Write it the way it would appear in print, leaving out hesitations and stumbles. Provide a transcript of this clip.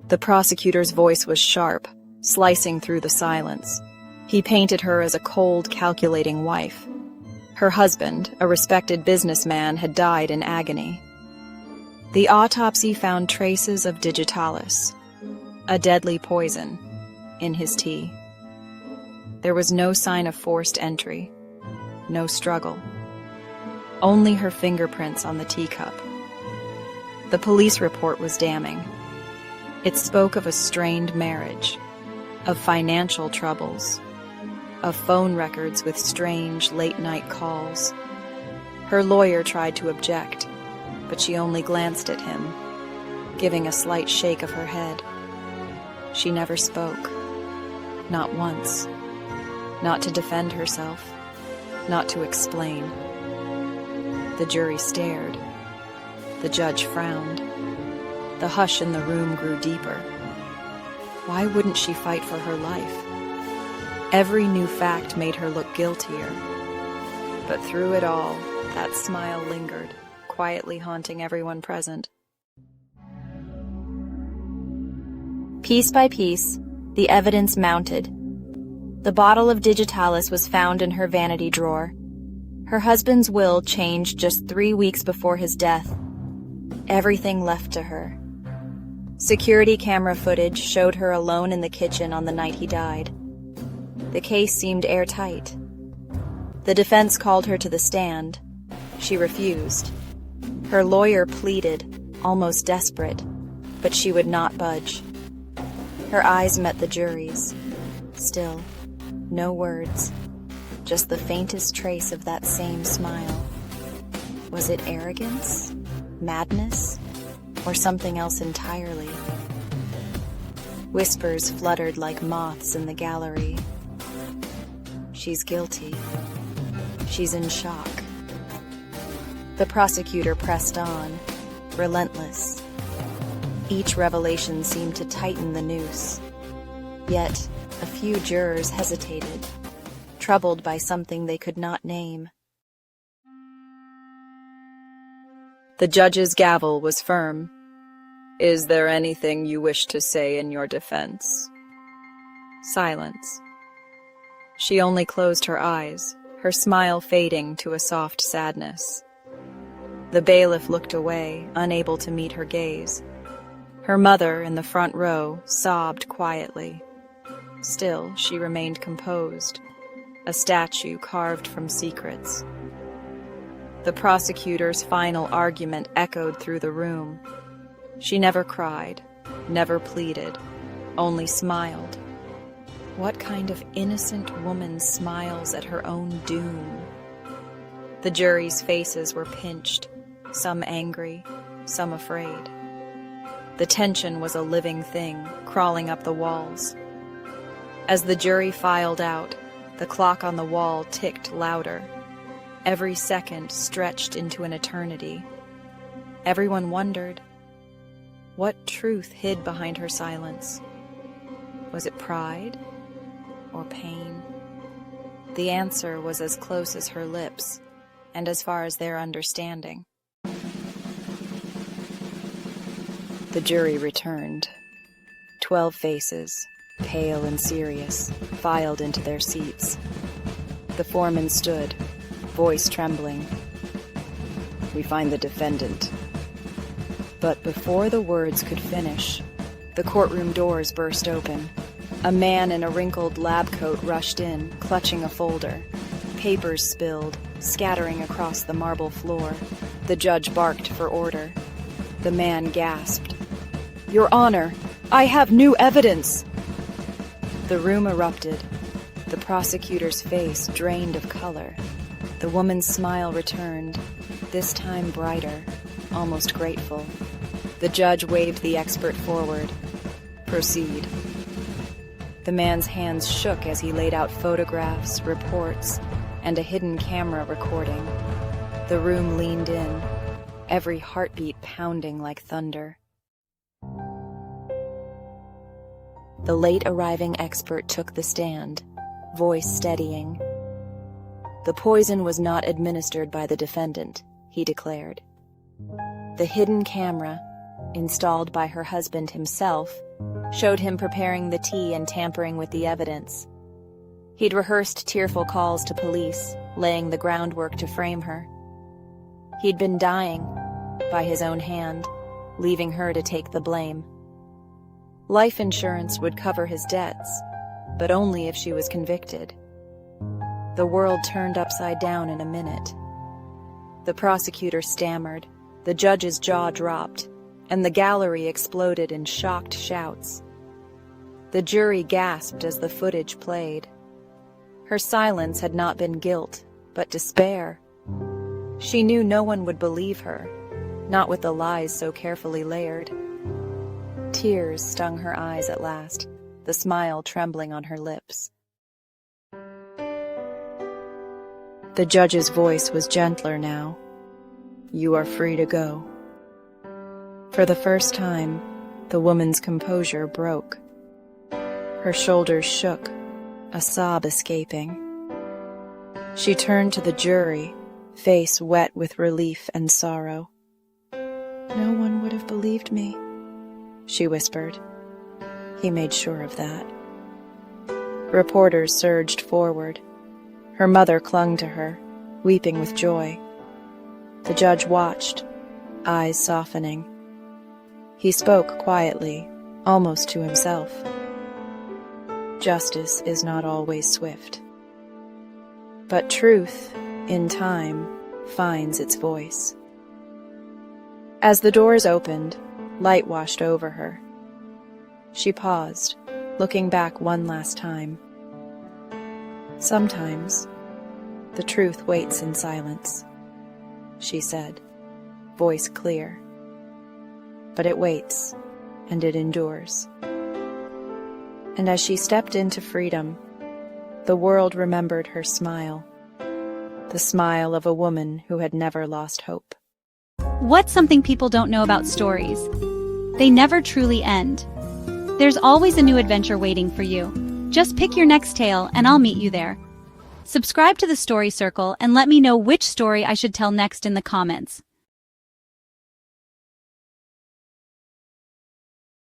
The prosecutor's voice was sharp, slicing through the silence. He painted her as a cold, calculating wife. Her husband, a respected businessman, had died in agony. The autopsy found traces of digitalis, a deadly poison, in his tea. There was no sign of forced entry, no struggle. Only her fingerprints on the teacup. The police report was damning. It spoke of a strained marriage, of financial troubles, of phone records with strange late-night calls. Her lawyer tried to object, but she only glanced at him, giving a slight shake of her head. She never spoke, not once, not to defend herself, not to explain. The jury stared. The judge frowned. The hush in the room grew deeper. Why wouldn't she fight for her life? Every new fact made her look guiltier. But through it all, that smile lingered, quietly haunting everyone present. Piece by piece, the evidence mounted. The bottle of digitalis was found in her vanity drawer. Her husband's will changed just 3 weeks before his death. Everything left to her. Security camera footage showed her alone in the kitchen on the night he died. The case seemed airtight. The defense called her to the stand. She refused. Her lawyer pleaded, almost desperate, but she would not budge. Her eyes met the jury's. Still, no words, just the faintest trace of that same smile. Was it arrogance, madness, or something else entirely? Whispers fluttered like moths in the gallery. She's guilty. She's in shock. The prosecutor pressed on, relentless. Each revelation seemed to tighten the noose. Yet, a few jurors hesitated, troubled by something they could not name. The judge's gavel was firm. "Is there anything you wish to say in your defense?" Silence. She only closed her eyes, her smile fading to a soft sadness. The bailiff looked away, unable to meet her gaze. Her mother, in the front row, sobbed quietly. Still, she remained composed, a statue carved from secrets. The prosecutor's final argument echoed through the room. She never cried, never pleaded, only smiled. What kind of innocent woman smiles at her own doom? The jury's faces were pinched, some angry, some afraid. The tension was a living thing, crawling up the walls. As the jury filed out, the clock on the wall ticked louder. Every second stretched into an eternity. Everyone wondered, what truth hid behind her silence? Was it pride or pain? The answer was as close as her lips, and as far as their understanding. The jury returned. 12 faces, pale and serious, filed into their seats. The foreman stood, voice trembling. "We find the defendant." But before the words could finish, the courtroom doors burst open. A man in a wrinkled lab coat rushed in, clutching a folder. Papers spilled, scattering across the marble floor. The judge barked for order. The man gasped, "Your Honor, I have new evidence!" The room erupted. The prosecutor's face drained of color. The woman's smile returned, this time brighter, almost grateful. The judge waved the expert forward. "Proceed." The man's hands shook as he laid out photographs, reports, and a hidden camera recording. The room leaned in, every heartbeat pounding like thunder. The late-arriving expert took the stand, voice steadying. "The poison was not administered by the defendant," he declared. The hidden camera, installed by her husband himself, showed him preparing the tea and tampering with the evidence. He'd rehearsed tearful calls to police, laying the groundwork to frame her. He'd been dying, by his own hand, leaving her to take the blame. Life insurance would cover his debts, but only if she was convicted. The world turned upside down in a minute. The prosecutor stammered, the judge's jaw dropped, and the gallery exploded in shocked shouts. The jury gasped as the footage played. Her silence had not been guilt, but despair. She knew no one would believe her, not with the lies so carefully layered. Tears stung her eyes at last, the smile trembling on her lips. The judge's voice was gentler now. "You are free to go." For the first time, the woman's composure broke. Her shoulders shook, a sob escaping. She turned to the jury, face wet with relief and sorrow. "No one would have believed me," she whispered. He made sure of that. Reporters surged forward. Her mother clung to her, weeping with joy. The judge watched, eyes softening. He spoke quietly, almost to himself. Justice is not always swift. But truth, in time, finds its voice. As the doors opened, light washed over her. She paused, looking back one last time. "Sometimes, the truth waits in silence," she said, voice clear. "But it waits, and it endures." And as she stepped into freedom, the world remembered her smile, the smile of a woman who had never lost hope. What's something people don't know about stories? They never truly end. There's always a new adventure waiting for you. Just pick your next tale and I'll meet you there. Subscribe to the Story Circle and let me know which story I should tell next in the comments.